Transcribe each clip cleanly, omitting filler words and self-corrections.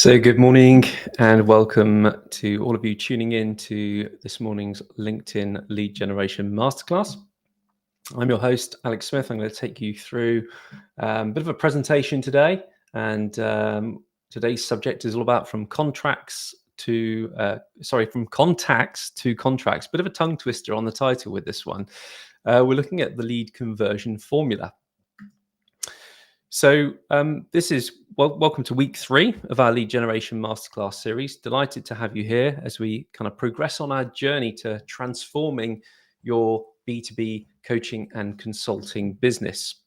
So, good morning and welcome to all of you tuning in to this morning's LinkedIn Lead Generation Masterclass. I'm your host, Alex Smith. I'm going to take you through a bit of a presentation today. And today's subject is all about from contacts to contracts. Bit of a tongue twister on the title with this one. We're looking at the lead conversion formula. So this is welcome to week 3 of our Lead Generation Masterclass series. Delighted to have you here as we kind of progress on our journey to transforming your B2B coaching and consulting business.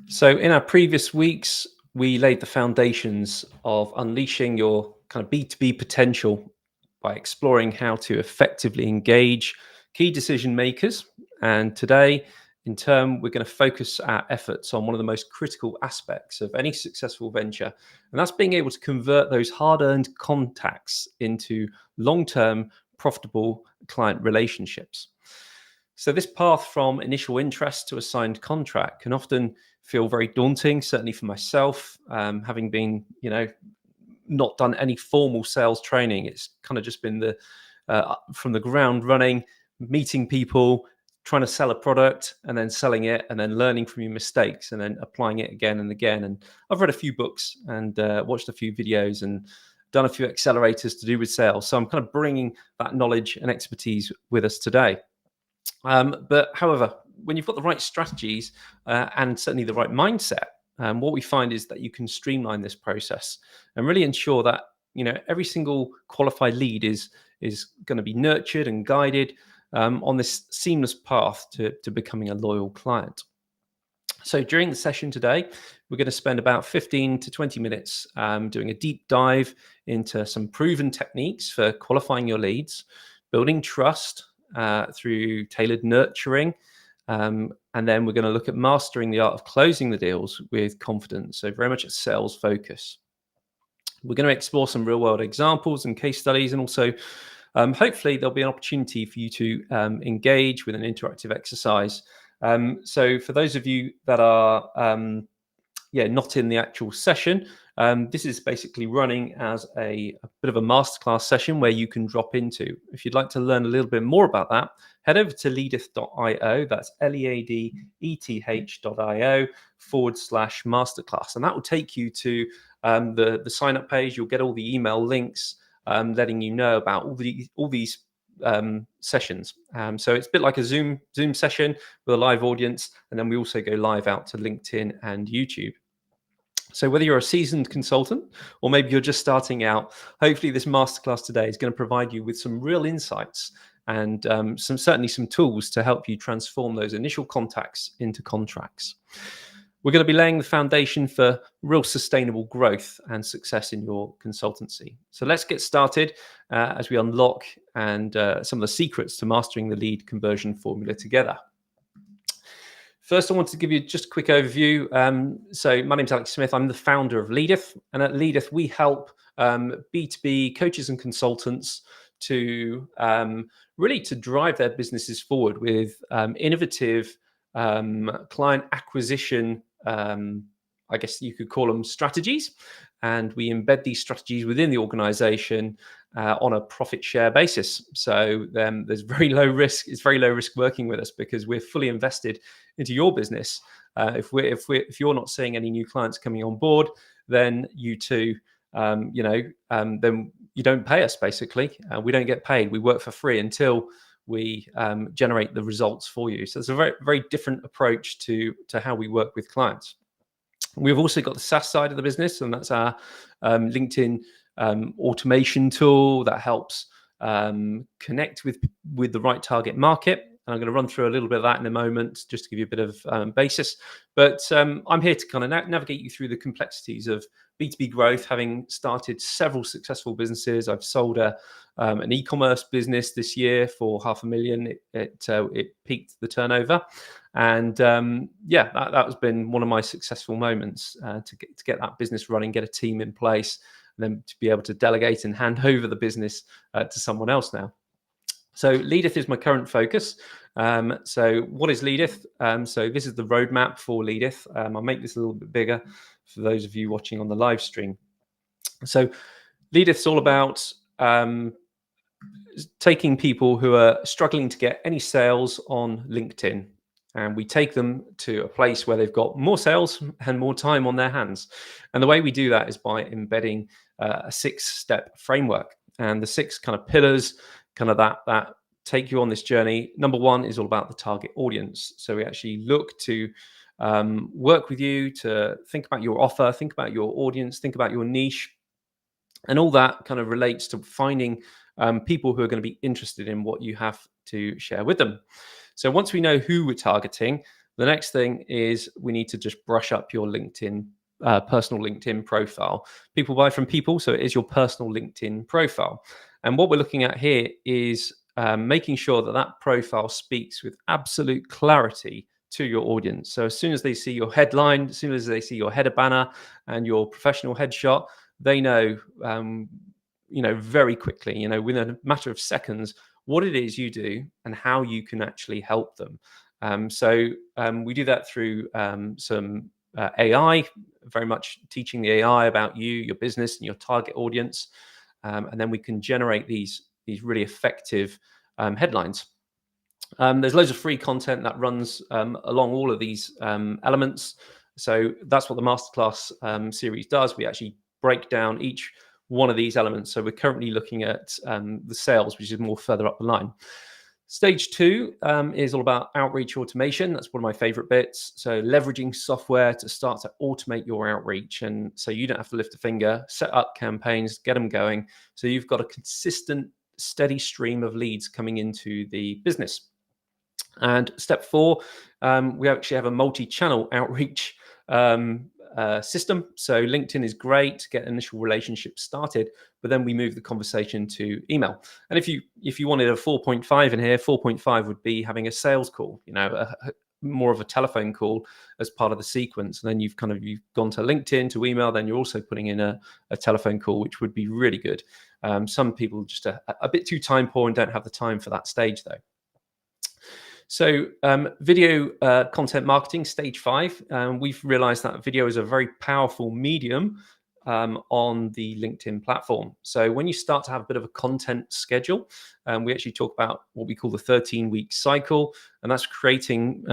So in our previous weeks, we laid the foundations of unleashing your kind of B2B potential by exploring how to effectively engage key decision makers. And today, in turn, we're going to focus our efforts on one of the most critical aspects of any successful venture, and that's being able to convert those hard-earned contacts into long-term, profitable client relationships. So this path from initial interest to a signed contract can often feel very daunting, certainly for myself, having been, not done any formal sales training. It's kind of just been from the ground running, meeting people, trying to sell a product and then selling it and then learning from your mistakes and then applying it again and again. And I've read a few books and watched a few videos and done a few accelerators to do with sales. So I'm kind of bringing that knowledge and expertise with us today. But however, when you've got the right strategies and certainly the right mindset, what we find is that you can streamline this process and really ensure that every single qualified lead is going to be nurtured and guided on this seamless path to becoming a loyal client. So during the session today, we're going to spend about 15 to 20 minutes doing a deep dive into some proven techniques for qualifying your leads, building trust through tailored nurturing, and then we're going to look at mastering the art of closing the deals with confidence. So very much a sales focus. We're going to explore some real world examples and case studies, and also hopefully there'll be an opportunity for you to engage with an interactive exercise. So for those of you that are not in the actual session, this is basically running as a bit of a masterclass session where you can drop into. If you'd like to learn a little bit more about that, head over to leadeth.io. That's leadeth.io/masterclass. And that will take you to the sign up page. You'll get all the email links letting you know about all these sessions. So it's a bit like a Zoom session with a live audience, and then we also go live out to LinkedIn and YouTube. So whether you're a seasoned consultant or maybe you're just starting out, hopefully this masterclass today is going to provide you with some real insights and certainly some tools to help you transform those initial contacts into contracts. We're going to be laying the foundation for real sustainable growth and success in your consultancy. So let's get started as we unlock some of the secrets to mastering the lead conversion formula together. First, I want to give you just a quick overview. So my name's Alex Smith. I'm the founder of Leadeth. And at Leadeth, we help B2B coaches and consultants to really to drive their businesses forward with innovative client acquisition, I guess you could call them strategies. And we embed these strategies within the organization on a profit share basis. So there's very low risk. It's very low risk working with us because we're fully invested into your business. If you're not seeing any new clients coming on board, then you too, then you don't pay us. Basically, we don't get paid. We work for free until we generate the results for you. So it's a very, very different approach to how we work with clients. We've also got the SaaS side of the business, and that's our LinkedIn automation tool that helps connect with the right target market. And I'm going to run through a little bit of that in a moment, just to give you a bit of basis. But I'm here to kind of navigate you through the complexities of B2B growth, having started several successful businesses. I've sold an e-commerce business this year for $500,000. It peaked the turnover. And that has been one of my successful moments to get that business running, get a team in place, and then to be able to delegate and hand over the business to someone else now. So Leadeth is my current focus. So what is Leadeth? So this is the roadmap for Leadeth. I'll make this a little bit bigger for those of you watching on the live stream. So Leadeth's all about taking people who are struggling to get any sales on LinkedIn, and we take them to a place where they've got more sales and more time on their hands. And the way we do that is by embedding a 6-step framework, and the 6 kind of pillars kind of that take you on this journey. Number 1 is all about the target audience. So we actually look to work with you to think about your offer, think about your audience, think about your niche, and all that kind of relates to finding people who are going to be interested in what you have to share with them. So once we know who we're targeting, the next thing is we need to just brush up your LinkedIn, personal LinkedIn profile. People buy from people, so it is your personal LinkedIn profile. And what we're looking at here is making sure that that profile speaks with absolute clarity to your audience. So as soon as they see your headline, as soon as they see your header banner and your professional headshot, they know, very quickly, within a matter of seconds, what it is you do and how you can actually help them. So we do that through some AI, very much teaching the AI about you, your business, and your target audience, and then we can generate these really effective headlines. There's loads of free content that runs along all of these elements. So that's what the masterclass series does. We actually break down each one of these elements. So we're currently looking at the sales, which is more further up the line. Stage 2 is all about outreach automation. That's one of my favorite bits. So leveraging software to start to automate your outreach. And so you don't have to lift a finger, set up campaigns, get them going. So you've got a consistent, steady stream of leads coming into the business. And step 4, we actually have a multi-channel outreach system. So LinkedIn is great to get initial relationships started, but then we move the conversation to email. And if you wanted a 4.5 in here, 4.5 would be having a sales call, more of a telephone call as part of the sequence. And then you've gone to LinkedIn to email, then you're also putting in a telephone call, which would be really good. Some people just a bit too time poor and don't have the time for that stage though. So video content marketing, stage 5. We've realized that video is a very powerful medium on the LinkedIn platform. So when you start to have a bit of a content schedule, we actually talk about what we call the 13-week cycle, and that's creating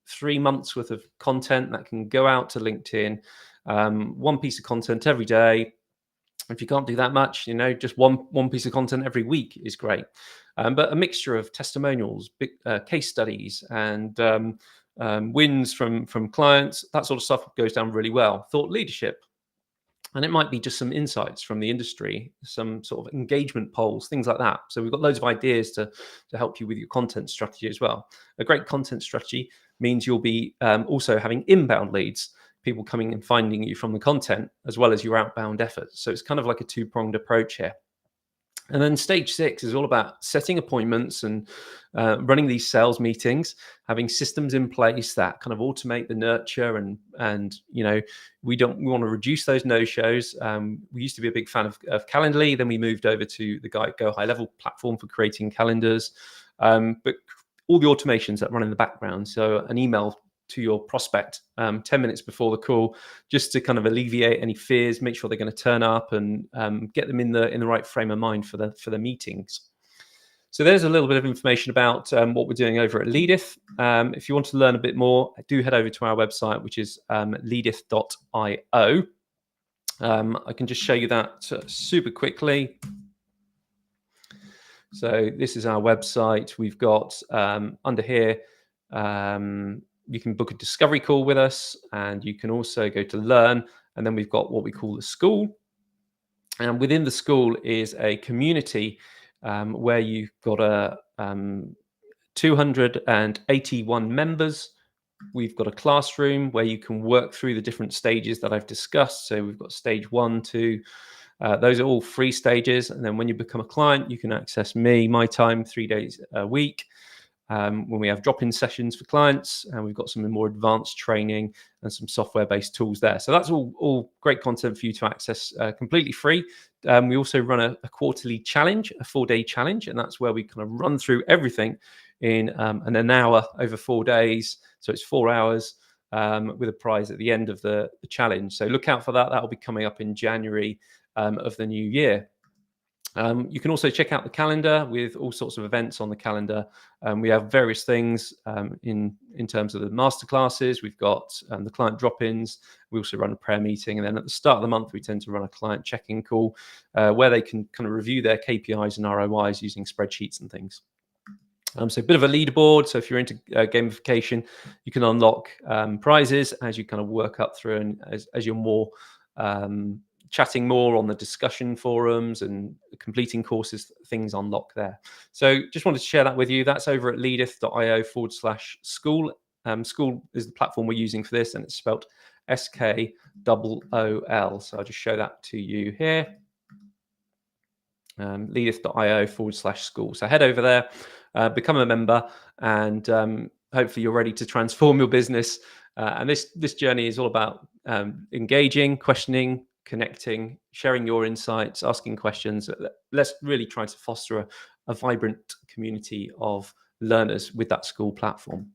three months worth of content that can go out to LinkedIn, one piece of content every day. If you can't do that much, just one piece of content every week is great. But a mixture of testimonials, case studies, and wins from clients, that sort of stuff goes down really well. Thought leadership. And it might be just some insights from the industry, some sort of engagement polls, things like that. So we've got loads of ideas to help you with your content strategy as well. A great content strategy means you'll be also having inbound leads, people coming and finding you from the content, as well as your outbound efforts. So it's kind of like a 2-pronged approach here. And then stage 6 is all about setting appointments and running these sales meetings, having systems in place that kind of automate the nurture, and we want to reduce those no-shows. We used to be a big fan of Calendly, then we moved over to the Go High Level platform for creating calendars, but all the automations that run in the background. So an email to your prospect 10 minutes before the call, just to kind of alleviate any fears, make sure they're going to turn up, and get them in the right frame of mind for the meetings. So there's a little bit of information about what we're doing over at Leadeth. If you want to learn a bit more, do head over to our website, which is leadeth.io. I can just show you that super quickly. So this is our website. We've got under here, you can book a discovery call with us, and you can also go to learn. And then we've got what we call the school. And within the school is a community where you've got 281 members. We've got a classroom where you can work through the different stages that I've discussed. So we've got stage 1, 2. Those are all free stages. And then when you become a client, you can access my time 3 days a week. When we have drop-in sessions for clients, and we've got some more advanced training and some software-based tools there. So that's all great content for you to access completely free. we also run a quarterly challenge, a 4-day challenge, and that's where we kind of run through everything in an hour over 4 days. So it's 4 hours with a prize at the end of the challenge. So look out for that. That'll be coming up in January of the new year. You can also check out the calendar with all sorts of events on the calendar. We have various things in terms of the masterclasses. We've got the client drop-ins. We also run a prayer meeting. And then at the start of the month, we tend to run a client check-in call where they can kind of review their KPIs and ROIs using spreadsheets and things. So a bit of a leaderboard. So if you're into gamification, you can unlock prizes as you kind of work up through, and as you're more chatting more on the discussion forums and completing courses, things unlock there. So just wanted to share that with you. That's over at leadith.io/school. School is the platform we're using for this, and it's spelled SKOOL. So I'll just show that to you here. Leadith.io/school. So head over there, become a member, and hopefully you're ready to transform your business. And this journey is all about engaging, questioning, connecting, sharing your insights, asking questions. Let's really try to foster a vibrant community of learners with that school platform.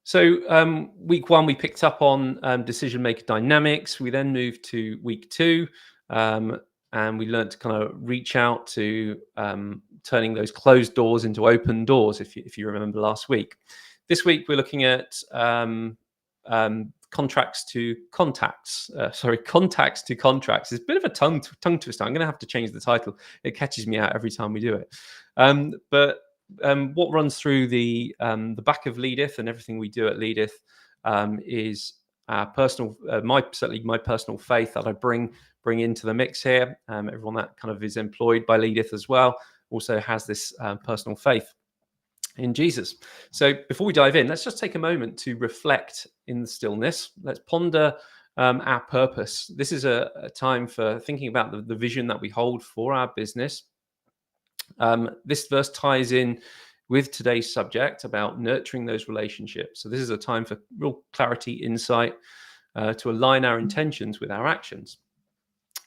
So week 1, we picked up on decision maker dynamics. We then moved to week 2, and we learned to kind of reach out to turning those closed doors into open doors, if you remember last week. This week, we're looking at contacts to contacts. Contacts to contracts. It's a bit of a tongue twister. I'm going to have to change the title. It catches me out every time we do it. But what runs through the back of Leadith and everything we do at Leadith is personal, my personal faith that I bring into the mix here. Everyone that kind of is employed by Leadith as well also has this personal faith in Jesus. So before we dive in, let's just take a moment to reflect in the stillness. Let's ponder our purpose. This is a time for thinking about the vision that we hold for our business. This verse ties in with today's subject about nurturing those relationships. So this is a time for real clarity, insight, to align our intentions with our actions.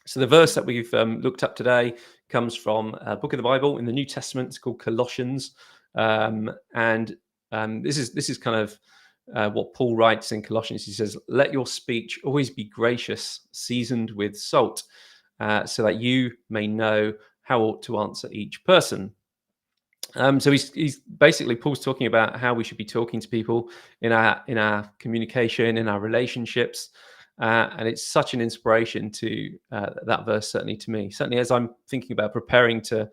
So the verse that we've looked up today comes from a book of the Bible in the New Testament. It's called Colossians. This is kind of what Paul writes in Colossians. He says, "Let your speech always be gracious, seasoned with salt, so that you may know how ought to answer each person." So he's basically, Paul's talking about how we should be talking to people in our communication, in our relationships, and it's such an inspiration to that verse, certainly to me. Certainly, as I'm thinking about preparing to,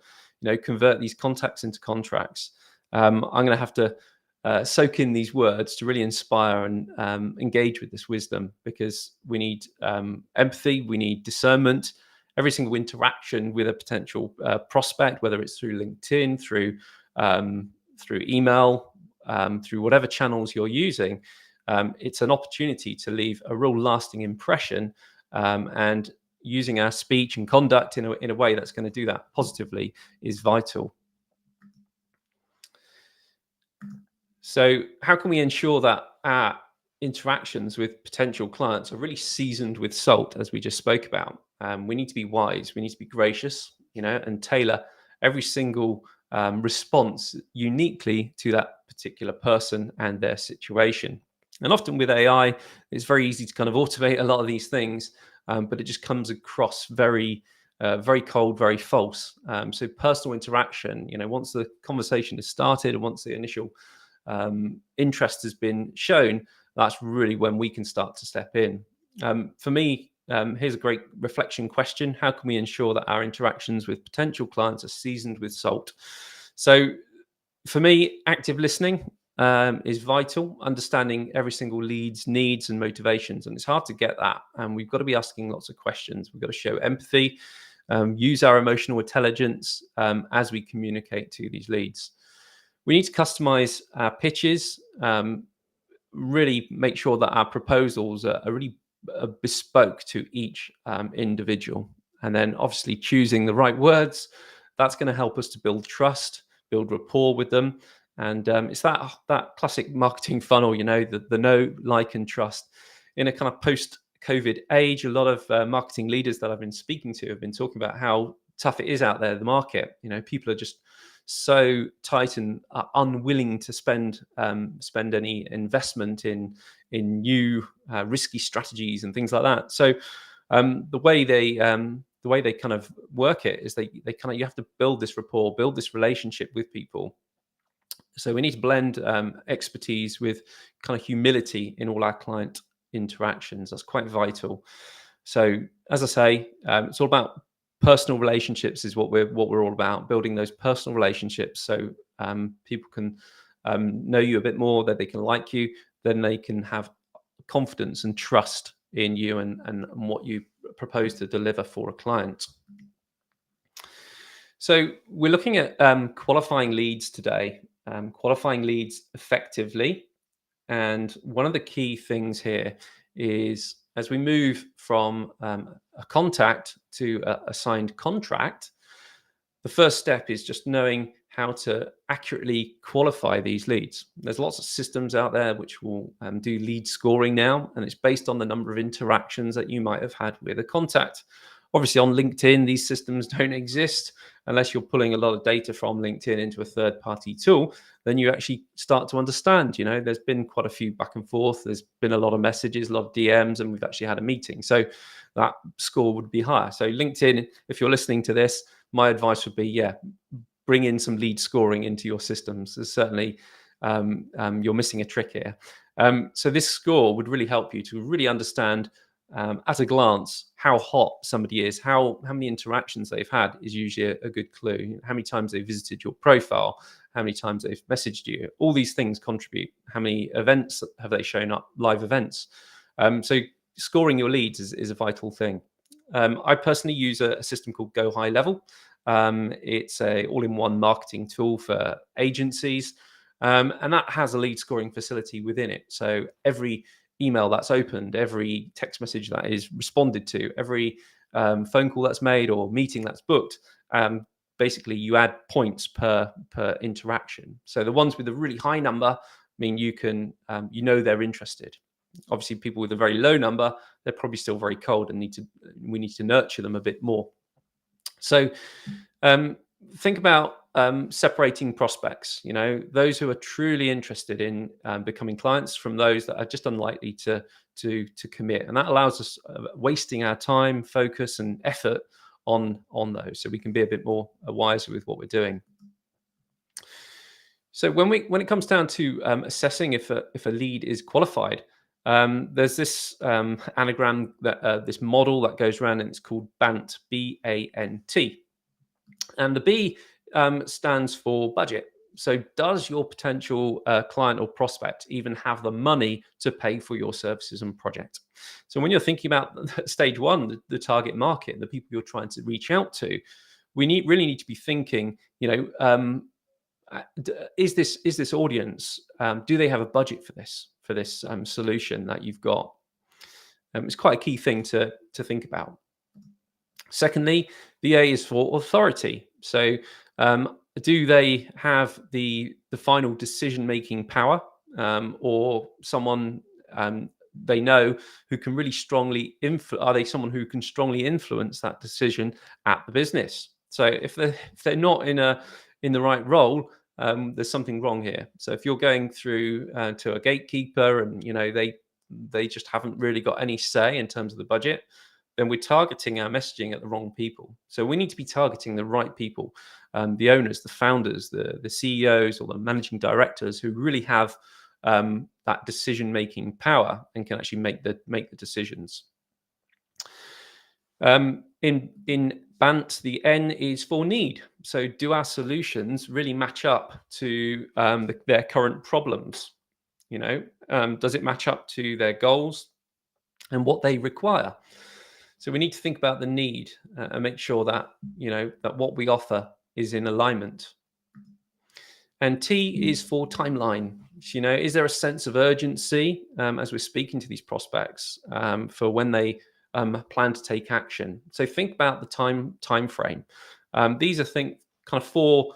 convert these contacts into contracts, I'm going to have to soak in these words to really inspire and engage with this wisdom, because we need empathy, we need discernment. Every single interaction with a potential prospect, whether it's through LinkedIn, through email, through whatever channels you're using, it's an opportunity to leave a real lasting impression, and using our speech and conduct in a way that's going to do that positively is vital. So how can we ensure that our interactions with potential clients are really seasoned with salt, as we just spoke about? We need to be wise. We need to be gracious, and tailor every single response uniquely to that particular person and their situation. And often with AI, it's very easy to kind of automate a lot of these things, but it just comes across very cold, very false. So personal interaction, once the conversation is started and once the initial interest has been shown, that's really when we can start to step in. For me, here's a great reflection question. How can we ensure that our interactions with potential clients are seasoned with salt? So for me, active listening is vital, understanding every single lead's needs and motivations. And it's hard to get that. And we've got to be asking lots of questions. We've got to show empathy, use our emotional intelligence as we communicate to these leads. We need to customize our pitches, really make sure that our proposals are really bespoke to each individual. And then obviously choosing the right words, that's going to help us to build trust, build rapport with them. And it's that classic marketing funnel, the know, like, and trust. In a kind of COVID age, a lot of marketing leaders that I've been speaking to have been talking about how tough it is out there, the market. People are just so tight and are unwilling to spend any investment in new risky strategies and things like that. So the way they kind of work it is you have to build this rapport, build this relationship with people. So we need to blend expertise with kind of humility in all our client interactions. That's quite vital. So as I say, it's all about personal relationships. Is what we're all about, building those personal relationships. So people can know you a bit more, that they can like you, then they can have confidence and trust in you and what you propose to deliver for a client. So we're looking at qualifying leads today, qualifying leads effectively. And one of the key things here is, as we move from a contact to a signed contract, the first step is just knowing how to accurately qualify these leads. There's lots of systems out there which will do lead scoring now, and it's based on the number of interactions that you might have had with a contact. Obviously, on LinkedIn, these systems don't exist unless you're pulling a lot of data from LinkedIn into a third-party tool. Then you actually start to understand, there's been quite a few back and forth. There's been a lot of messages, a lot of DMs, and we've actually had a meeting. So that score would be higher. So LinkedIn, if you're listening to this, my advice would be, bring in some lead scoring into your systems. There's certainly, you're missing a trick here. So this score would really help you to really understand at a glance how hot somebody is, how many interactions they've had is usually a good clue. How many times they've visited your profile, how many times they've messaged you. All these things contribute. How many events have they shown up, live events? So scoring your leads is a vital thing. I personally use a system called Go High Level. It's a all-in-one marketing tool for agencies, and that has a lead scoring facility within it. So every email that's opened, every text message that is responded to, every phone call that's made or meeting that's booked, basically you add points per interaction. So the ones with a really high number mean you can they're interested. Obviously, people with a very low number, they're probably still very cold and we need to nurture them a bit more. So think about separating prospects, those who are truly interested in becoming clients from those that are just unlikely to commit. And that allows us wasting our time, focus and effort on those, so we can be a bit more wiser with what we're doing. So when it comes down to assessing if a lead is qualified, there's this anagram, that this model that goes around, and it's called BANT, B-A-N-T. And the B stands for budget. So does your potential client or prospect even have the money to pay for your services and project? So when you're thinking about stage one, the target market, the people you're trying to reach out to, we really need to be thinking, is this audience, do they have a budget for this solution that you've got? It's quite a key thing to think about. Secondly, the A is for authority. So do they have the final decision-making power, or someone they know who can really strongly are they someone who can strongly influence that decision at the business? So if they're not in the right role, there's something wrong here. So if you're going through to a gatekeeper and they just haven't really got any say in terms of the budget, then we're targeting our messaging at the wrong people. So we need to be targeting the right people, the owners, the founders, the CEOs or the managing directors who really have that decision-making power and can actually make the decisions. In BANT, the N is for need. So do our solutions really match up to their current problems? Does it match up to their goals and what they require? So we need to think about the need and make sure that that what we offer is in alignment. And T is for timeline. Is there a sense of urgency as we're speaking to these prospects for when they plan to take action? So think about the time frame. These are kind of four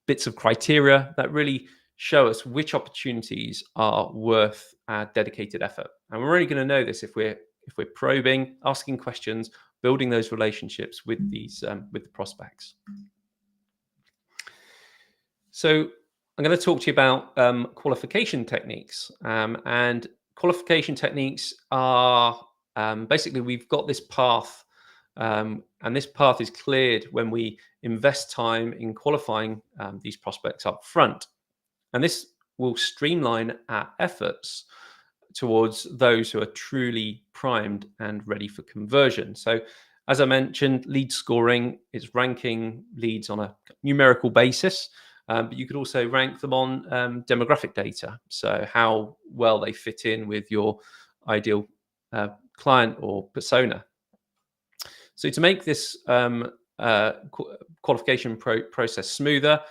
bits of criteria that really show us which opportunities are worth add dedicated effort. And we're only going to know this if we're probing, asking questions, building those relationships with with the prospects. So I'm going to talk to you about qualification techniques. And qualification techniques are basically, we've got this path, and this path is cleared when we invest time in qualifying these prospects up front. And this will streamline our efforts towards those who are truly primed and ready for conversion. So, as I mentioned, lead scoring is ranking leads on a numerical basis, but you could also rank them on demographic data. So, how well they fit in with your ideal client or persona. So, to make this qualification process smoother,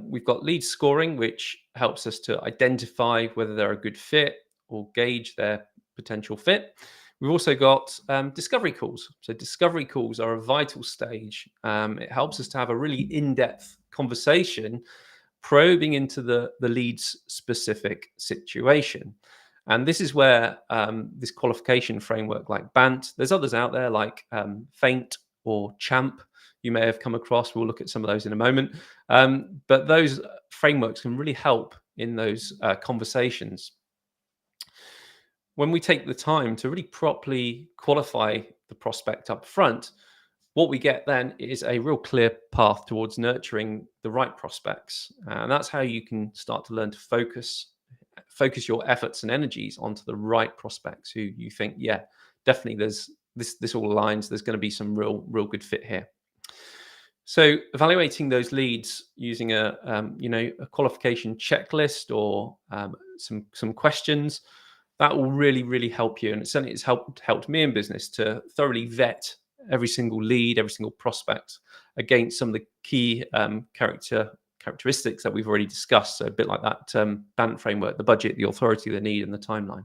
we've got lead scoring, which helps us to identify whether they're a good fit or gauge their potential fit. We've also got discovery calls. So discovery calls are a vital stage. It helps us to have a really in-depth conversation, probing into the lead's specific situation. And this is where this qualification framework like BANT, there's others out there like FAINT or CHAMP, you may have come across. We'll look at some of those in a moment. But those frameworks can really help in those conversations. When we take the time to really properly qualify the prospect up front, what we get then is a real clear path towards nurturing the right prospects. And that's how you can start to learn to focus your efforts and energies onto the right prospects who you think, yeah, definitely there's this all aligns. There's going to be some real good fit here. So evaluating those leads using a qualification checklist or some questions, that will really help you. And it certainly has helped me in business to thoroughly vet every single lead, every single prospect against some of the key characteristics that we've already discussed. So a bit like that BANT framework: the budget, the authority, the need, and the timeline.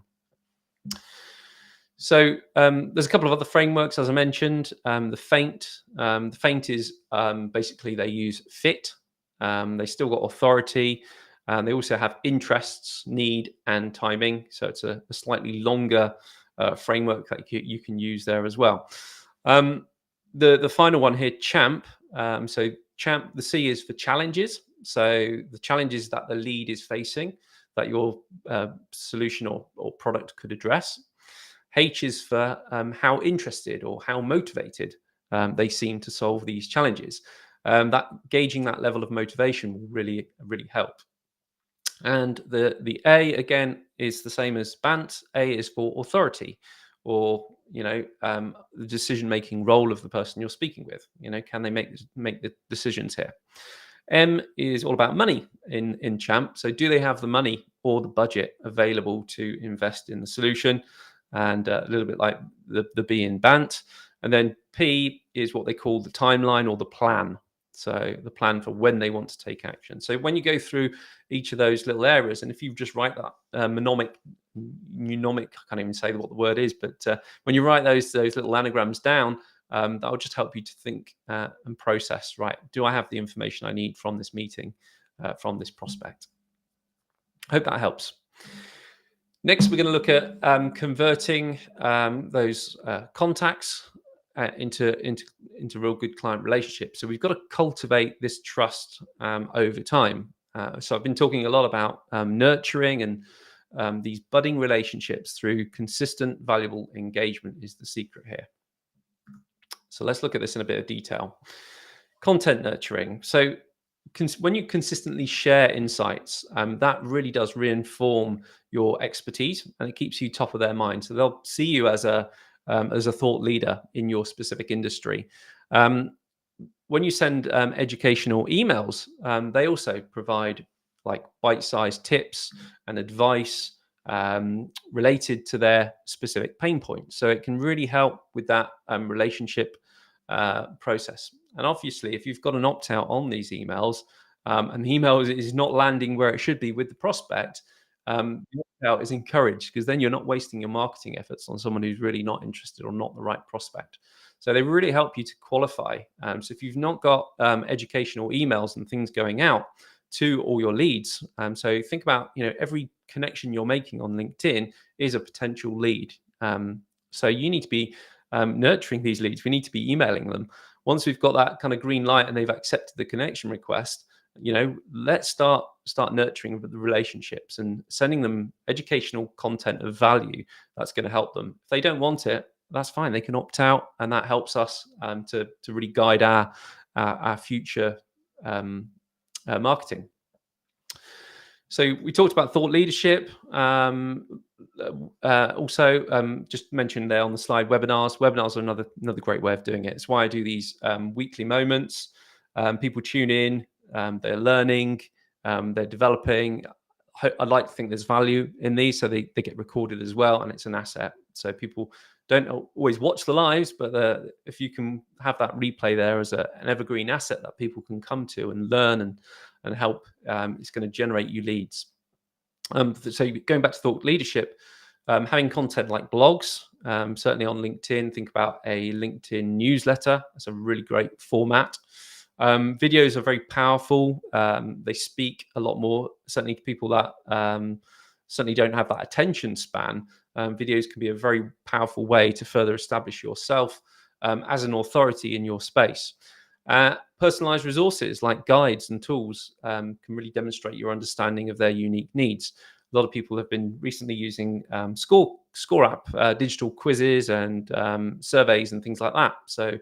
So there's a couple of other frameworks, as I mentioned. The FAINT is basically they use fit. They still got authority. And they also have interests, need, and timing. So it's a slightly longer framework that you can use there as well. The final one here, CHAMP. So CHAMP, the C is for challenges. So the challenges that the lead is facing that your solution or product could address. H is for how interested or how motivated they seem to solve these challenges. That gauging that level of motivation will really help. And the A again is the same as BANT. A is for authority, or the decision-making role of the person you're speaking with. Can they make the decisions here? M is all about money in CHAMP. So do they have the money or the budget available to invest in the solution? And a little bit like the B in BANT. And then P is what they call the timeline or the plan. So the plan for when they want to take action. So when you go through each of those little areas, and if you just write that mnemonic, I can't even say what the word is, but when you write those little anagrams down, that will just help you to think and process, right, do I have the information I need from this meeting, from this prospect? I hope that helps. Next, we're going to look at converting those contacts into real good client relationships. So we've got to cultivate this trust over time. So I've been talking a lot about nurturing and these budding relationships through consistent, valuable engagement is the secret here. So let's look at this in a bit of detail. Content nurturing. So when you consistently share insights, that really does reinform your expertise, and it keeps you top of their mind. So they'll see you as a thought leader in your specific industry. When you send educational emails, they also provide like bite-sized tips and advice related to their specific pain points. So it can really help with that relationship process. And obviously, if you've got an opt-out on these emails and the email is not landing where it should be with the prospect, the opt-out is encouraged, because then you're not wasting your marketing efforts on someone who's really not interested or not the right prospect. So they really help you to qualify. So if you've not got educational emails and things going out to all your leads, so think about every connection you're making on LinkedIn is a potential lead. So you need to be nurturing these leads. We need to be emailing them. Once we've got that kind of green light and they've accepted the connection request, let's start nurturing the relationships and sending them educational content of value that's going to help them. If they don't want it, that's fine. They can opt out, and that helps us to really guide our future marketing. So we talked about thought leadership. Also, just mentioned there on the slide, webinars. Webinars are another great way of doing it. It's why I do these weekly moments. People tune in, they're learning, they're developing. I like to think there's value in these, so they get recorded as well, and it's an asset. So people don't always watch the lives, but if you can have that replay there as an evergreen asset that people can come to and learn and help, it's going to generate you leads. So going back to thought leadership, having content like blogs, certainly on LinkedIn, think about a LinkedIn newsletter. That's a really great format. Videos are very powerful. They speak a lot more, certainly to people that certainly don't have that attention span. Videos can be a very powerful way to further establish yourself as an authority in your space. Personalized resources like guides and tools can really demonstrate your understanding of their unique needs. A lot of people have been recently using Score app, digital quizzes and surveys and things like that. So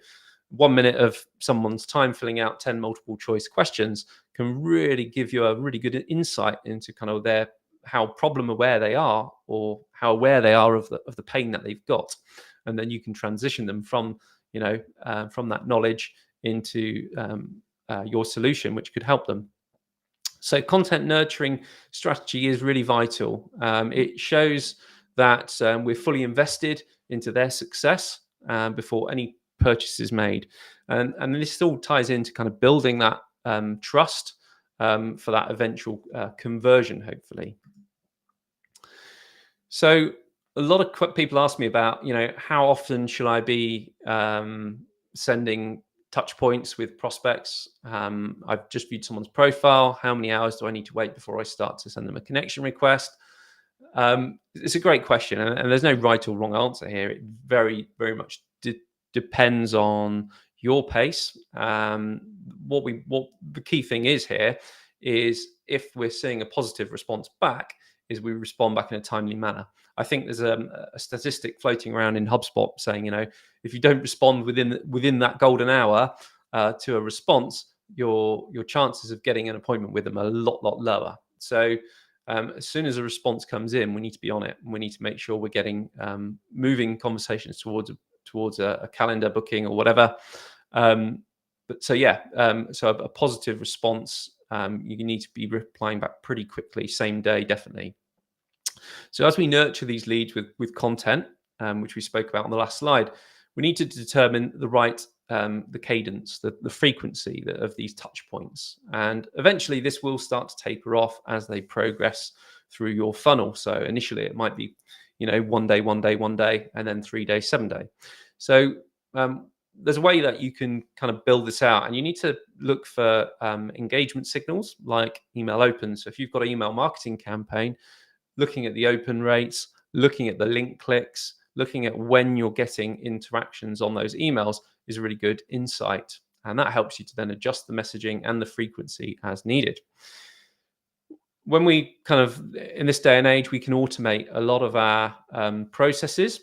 1 minute of someone's time filling out 10 multiple choice questions can really give you a really good insight into kind of how problem aware they are, or how aware they are of the pain that they've got. And then you can transition them from that knowledge into your solution, which could help them. So content nurturing strategy is really vital. It shows that we're fully invested into their success before any purchase is made. And this all ties into kind of building that trust for that eventual conversion, hopefully. So a lot of people ask me about, how often should I be sending touch points with prospects? I've just viewed someone's profile. How many hours do I need to wait before I start to send them a connection request? It's a great question, and there's no right or wrong answer here. It very, very much depends on your pace. What the key thing is here is, if we're seeing a positive response back, is we respond back in a timely manner. I think there's a statistic floating around in HubSpot saying, if you don't respond within that golden hour to a response, your chances of getting an appointment with them are a lot lower. So as soon as a response comes in, we need to be on it. We need to make sure we're getting moving conversations towards a calendar booking or whatever. So a positive response, you need to be replying back pretty quickly, same day, definitely. So as we nurture these leads with content, which we spoke about on the last slide, we need to determine the right the cadence, the frequency of these touch points. And eventually this will start to taper off as they progress through your funnel. So initially it might be, 1 day, 1 day, 1 day, and then 3 days, 7 day. So there's a way that you can kind of build this out, and you need to look for engagement signals like email opens. So if you've got an email marketing campaign, looking at the open rates, looking at the link clicks, looking at when you're getting interactions on those emails is a really good insight. And that helps you to then adjust the messaging and the frequency as needed. When we kind of, in this day and age, we can automate a lot of our processes,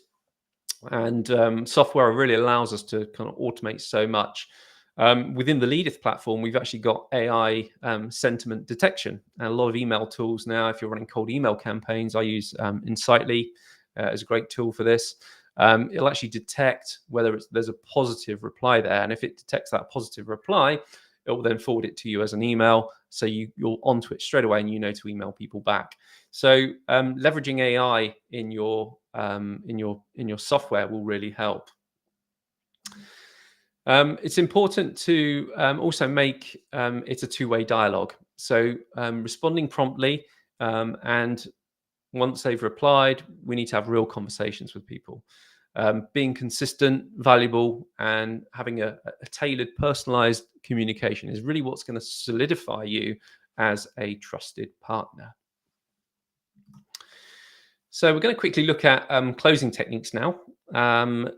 and software really allows us to kind of automate so much. Within the Leadith platform, we've actually got AI sentiment detection, and a lot of email tools now. If you're running cold email campaigns, I use Insightly as a great tool for this. It'll actually detect whether there's a positive reply there, and if it detects that positive reply, it will then forward it to you as an email, so you're onto it straight away, and to email people back. So leveraging AI in your software will really help. It's important to also make it a two-way dialogue. So responding promptly, and once they've replied, we need to have real conversations with people. Being consistent, valuable, and having a tailored, personalized communication is really what's going to solidify you as a trusted partner. So we're going to quickly look at closing techniques now.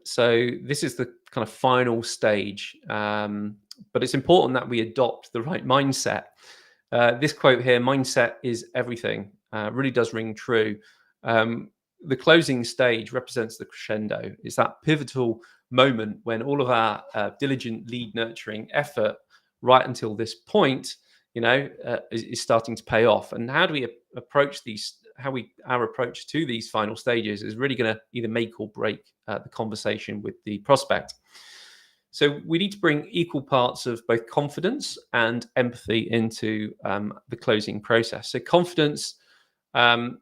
So this is the kind of final stage, but it's important that we adopt the right mindset. This quote here, "Mindset is everything," really does ring true. Um, the closing stage represents the crescendo. It's that pivotal moment when all of our diligent lead nurturing effort right until this point, is starting to pay off. And how do we approach these? Our approach to these final stages is really going to either make or break the conversation with the prospect. So we need to bring equal parts of both confidence and empathy into the closing process. So confidence um,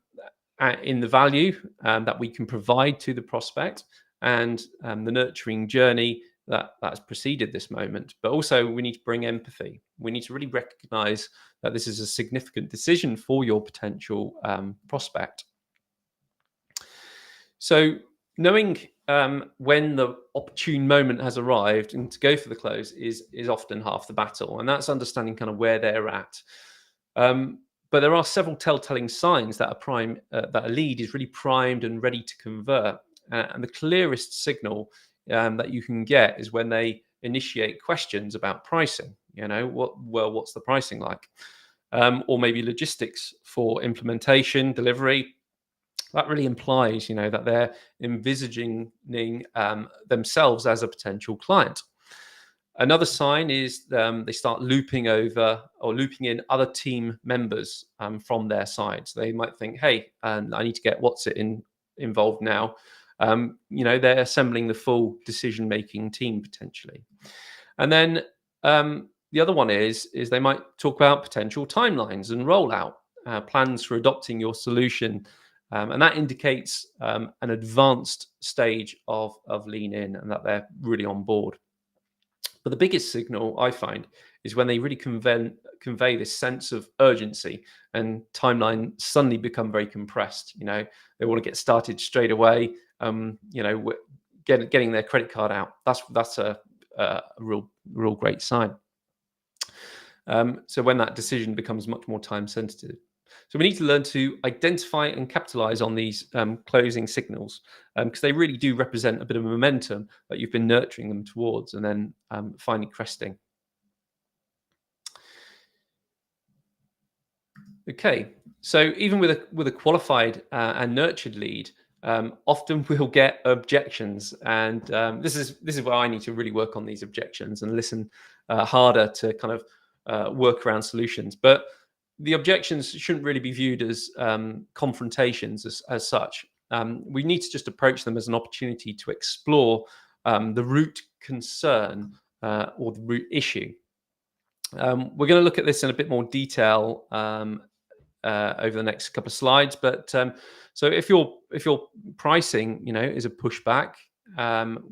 in the value that we can provide to the prospect, and the nurturing journey that has preceded this moment. But also we need to bring empathy. We need to really recognize that this is a significant decision for your potential prospect. So knowing when the opportune moment has arrived and to go for the close is often half the battle, and that's understanding kind of where they're at. But there are several telltale signs that that a lead is really primed and ready to convert. And the clearest signal that you can get is when they initiate questions about pricing. What's the pricing like? Or maybe logistics for implementation, delivery. That really implies, that they're envisaging themselves as a potential client. Another sign is they start looping over or looping in other team members from their side. So they might think, hey, I need to get what's it involved now. They're assembling the full decision-making team potentially. And then the other one is they might talk about potential timelines and rollout plans for adopting your solution. And that indicates an advanced stage of lean in and that they're really on board. But the biggest signal I find is when they really convey this sense of urgency and timeline suddenly become very compressed. They want to get started straight away. Getting their credit card out. That's a real great sign. So when that decision becomes much more time sensitive. So we need to learn to identify and capitalize on these closing signals because they really do represent a bit of momentum that you've been nurturing them towards and then finally cresting. Okay, so even with a qualified and nurtured lead, often we'll get objections, and this is where I need to really work on these objections and listen harder to kind of work around solutions. But the objections shouldn't really be viewed as confrontations as such. We need to just approach them as an opportunity to explore the root concern or the root issue. We're going to look at this in a bit more detail over the next couple of slides. But so if your pricing, is a pushback,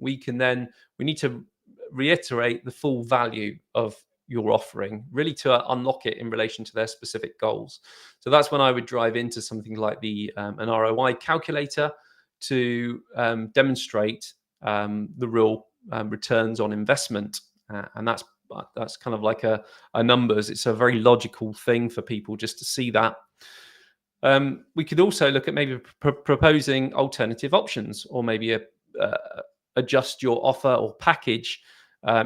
we need to reiterate the full value of your offering, really to unlock it in relation to their specific goals. So that's when I would drive into something like an ROI calculator to demonstrate the real returns on investment, and that's kind of like a numbers. It's a very logical thing for people just to see that. We could also look at maybe proposing alternative options, or maybe adjust your offer or package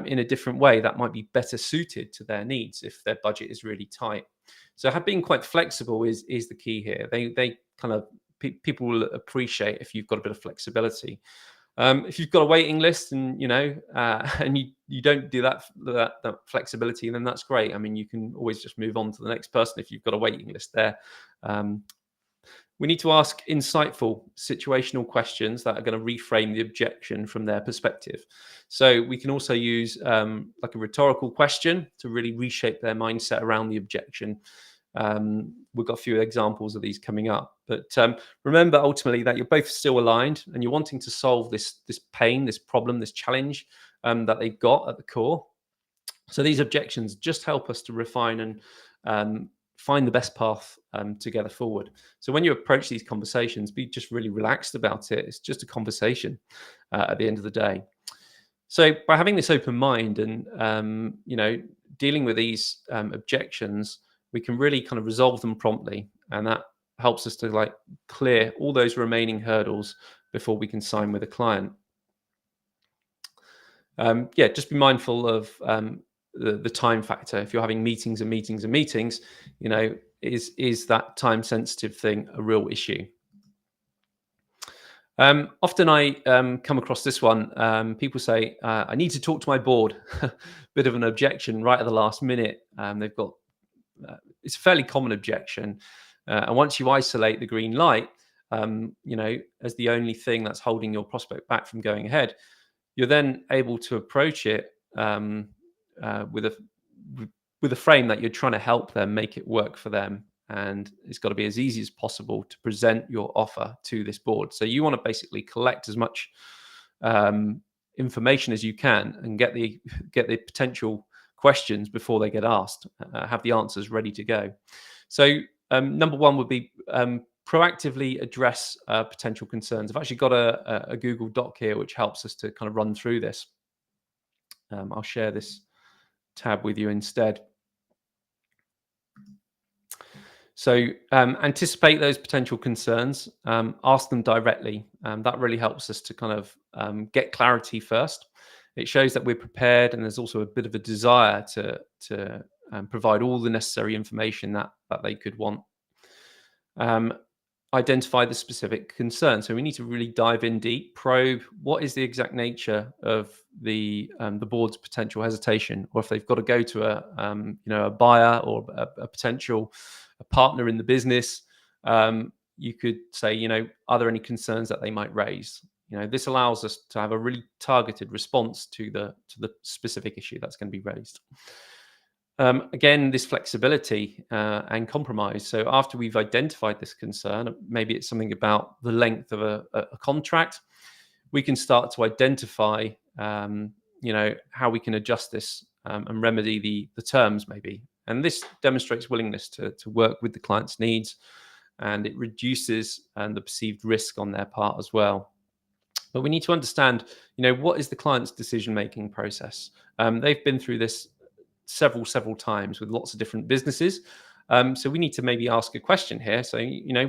in a different way that might be better suited to their needs if their budget is really tight. So being quite flexible is the key here. They kind of people will appreciate if you've got a bit of flexibility. If you've got a waiting list and and you don't do that flexibility, then that's great. I mean, you can always just move on to the next person if you've got a waiting list there. We need to ask insightful situational questions that are going to reframe the objection from their perspective. So we can also use like a rhetorical question to really reshape their mindset around the objection. We've got a few examples of these coming up, but remember ultimately that you're both still aligned and you're wanting to solve this pain, this problem, this challenge that they've got at the core. So these objections just help us to refine and find the best path together forward. So when you approach these conversations, be just really relaxed about it. It's just a conversation at the end of the day. So by having this open mind and dealing with these objections, we can really kind of resolve them promptly, and that helps us to like clear all those remaining hurdles before we can sign with a client. Yeah, just be mindful of the time factor. If you're having meetings and meetings and meetings, is that time sensitive thing a real issue? Often I come across this one. People say, I need to talk to my board. Bit of an objection right at the last minute. They've got It's a fairly common objection. And once you isolate the green light, as the only thing that's holding your prospect back from going ahead, you're then able to approach it with a frame that you're trying to help them make it work for them, and it's got to be as easy as possible to present your offer to this board. So you want to basically collect as much information as you can and get the potential questions before they get asked. Have the answers ready to go. So number one would be proactively address potential concerns. I've actually got a Google Doc here which helps us to kind of run through this. I'll share this tab with you instead. So anticipate those potential concerns, ask them directly. That really helps us to kind of get clarity first. It shows that we're prepared, and there's also a bit of a desire to provide all the necessary information that they could want. Identify the specific concern. So we need to really dive in deep, probe what is the exact nature of the board's potential hesitation, or if they've got to go to a buyer or a potential partner in the business. You could say, are there any concerns that they might raise? This allows us to have a really targeted response to the specific issue that's going to be raised. Again, this flexibility and compromise. So after we've identified this concern, maybe it's something about the length of a contract, we can start to identify, how we can adjust this and remedy the terms maybe. And this demonstrates willingness to work with the client's needs, and it reduces the perceived risk on their part as well. But we need to understand, what is the client's decision-making process? They've been through this several times with lots of different businesses. So we need to maybe ask a question here. So,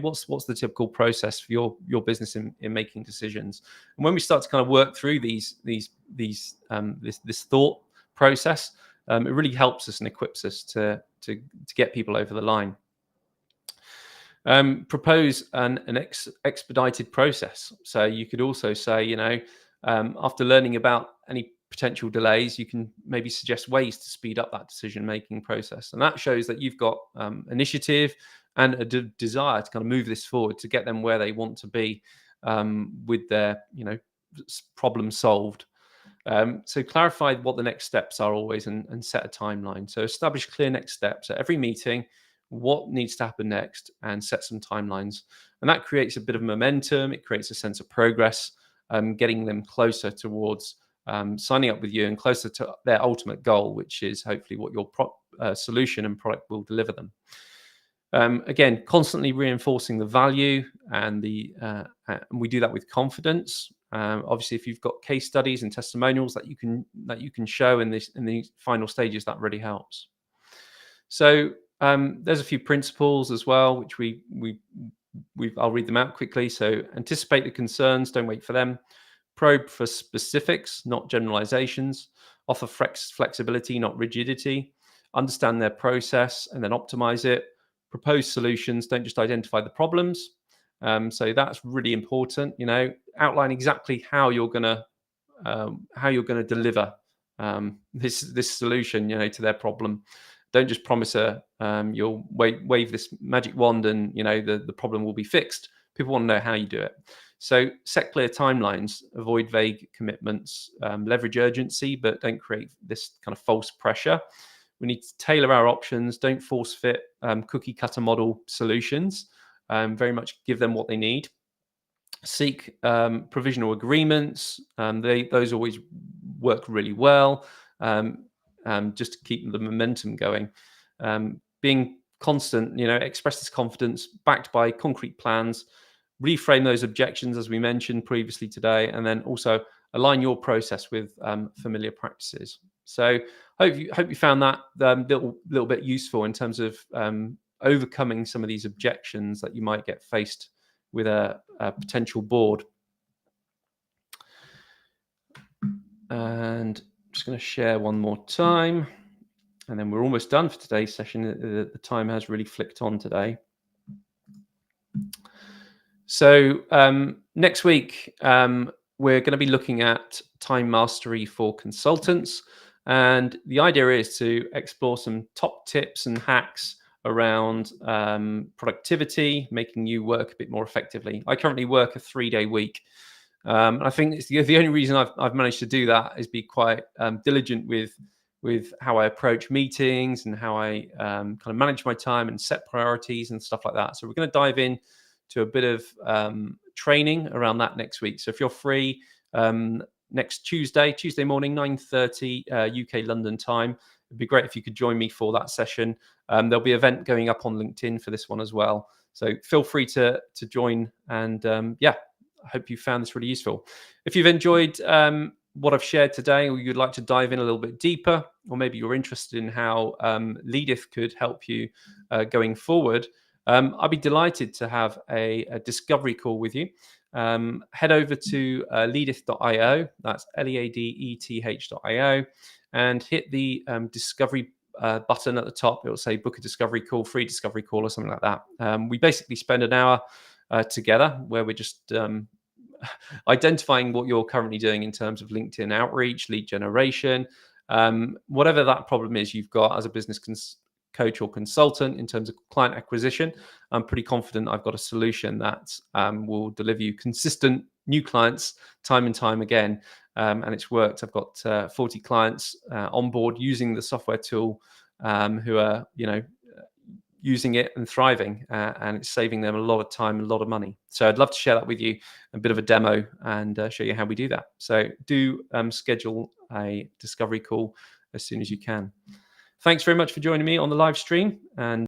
what's the typical process for your business in making decisions? And when we start to kind of work through this thought process, it really helps us and equips us to get people over the line. Propose an expedited process. So you could also say, after learning about any potential delays, you can maybe suggest ways to speed up that decision-making process. And that shows that you've got initiative and a desire to kind of move this forward to get them where they want to be with their, problem solved. So clarify what the next steps are always and set a timeline. So establish clear next steps at every meeting, what needs to happen next, and set some timelines. And that creates a bit of momentum. It creates a sense of progress, getting them closer towards signing up with you and closer to their ultimate goal, which is hopefully what your solution and product will deliver them. Again, constantly reinforcing the value, and we do that with confidence. Obviously, if you've got case studies and testimonials that you can show in these final stages, that really helps. So there's a few principles as well, which I'll read them out quickly. So anticipate the concerns, don't wait for them. Probe for specifics, not generalizations. Offer flexibility, not rigidity. Understand their process and then optimize it. Propose solutions, don't just identify the problems. So that's really important. Outline exactly how you're gonna deliver this solution, to their problem. Don't just promise you'll wave this magic wand and the problem will be fixed. People want to know how you do it. So set clear timelines, avoid vague commitments, leverage urgency, but don't create this kind of false pressure. We need to tailor our options. Don't force fit cookie cutter model solutions. Very much give them what they need. Seek provisional agreements. Those always work really well, just to keep the momentum going. Being constant, express this confidence backed by concrete plans. Reframe those objections as we mentioned previously today, and then also align your process with familiar practices. So hope you found that little bit useful in terms of overcoming some of these objections that you might get faced with a potential board. And I'm just going to share one more time, and then we're almost done for today's session. The time has really flicked on today. So next week, we're going to be looking at time mastery for consultants. And the idea is to explore some top tips and hacks around productivity, making you work a bit more effectively. I currently work a 3-day week. I think it's the only reason I've managed to do that is be quite diligent with how I approach meetings and how I kind of manage my time and set priorities and stuff like that. So we're going to dive in to a bit of training around that next week. So if you're free next Tuesday morning, 9:30 UK London time, it'd be great if you could join me for that session. There'll be an event going up on LinkedIn for this one as well. So feel free to join. And I hope you found this really useful. If you've enjoyed what I've shared today, or you'd like to dive in a little bit deeper, or maybe you're interested in how Leadith could help you going forward, I'd be delighted to have a discovery call with you. Head over to leadith.io, that's leadeth.io, and hit the discovery button at the top. It will say book a discovery call, free discovery call, or something like that. We basically spend an hour together where we're just identifying what you're currently doing in terms of LinkedIn outreach, lead generation, whatever that problem is you've got as a business coach or consultant in terms of client acquisition. I'm pretty confident I've got a solution that will deliver you consistent new clients time and time again. And it's worked. I've got 40 clients on board using the software tool who are, using it and thriving, and it's saving them a lot of time, a lot of money. So I'd love to share that with you, a bit of a demo, and show you how we do that. So do schedule a discovery call as soon as you can. Thanks very much for joining me on the live stream, and